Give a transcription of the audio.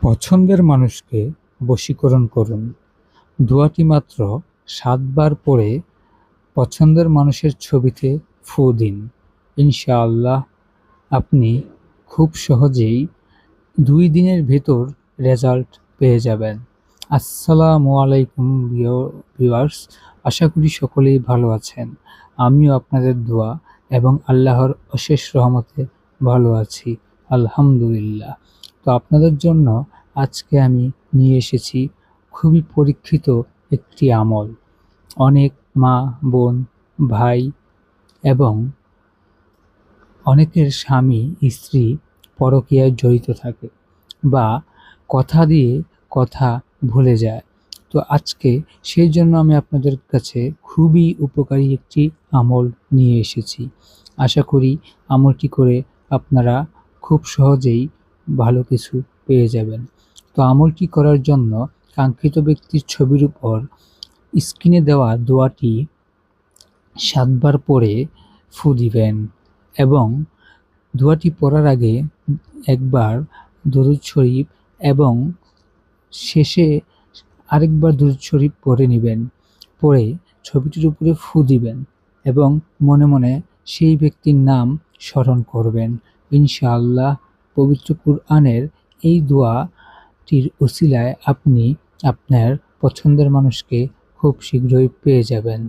পছন্দের মানুষকে বশীকরণ করুন। দোয়াটি মাত্র ৭ বার পড়ে পছন্দের মানুষের ছবিতে ফু দিন। ইনশাআল্লাহ আপনি খুব সহজেই ২ দিনের ভেতর রেজাল্ট পেয়ে যাবেন। আসসালামু আলাইকুম ভিউয়ার্স, আশা করি সকলেই ভালো আছেন। আমিও আপনাদের দোয়া এবং আল্লাহর অশেষ রহমতে ভালো আছি, আলহামদুলিল্লাহ। তো আপনাদের জন্য আজকে আমি নিয়ে এসেছি খুবই পরীক্ষিত একটি আমল। অনেক মা, বোন, ভাই এবং অনেকের স্বামী, স্ত্রী পরকীয়ায় জড়িত থাকে বা কথা দিয়ে কথা ভুলে যায়। তো আজকে সেই জন্য আমি আপনাদের কাছে খুবই উপকারী একটি আমল নিয়ে এসেছি। আশা করি আমলটি করে আপনারা খুব সহজেই ভালো কিছু পেয়ে যাবেন। তো আমলটি করার জন্য কাঙ্ক্ষিত ব্যক্তির ছবির উপর স্ক্রিনে দেওয়া দোয়াটি ৭ বার পড়ে ফু দিবেন এবং দোয়াটি পড়ার আগে একবার দরুদ শরীফ এবং শেষে আরেকবার দরুদ শরীফ পড়ে নেবেন। পড়ে ছবিটির উপরে ফু দিবেন এবং মনে মনে সেই ব্যক্তির নাম স্মরণ করবেন। ইনশাআল্লাহ পবিত্র কুরআনের এই দোয়াটির উসিলায় আপনি আপনার পছন্দের মানুষকে খুব শীঘ্রই পেয়ে যাবেন।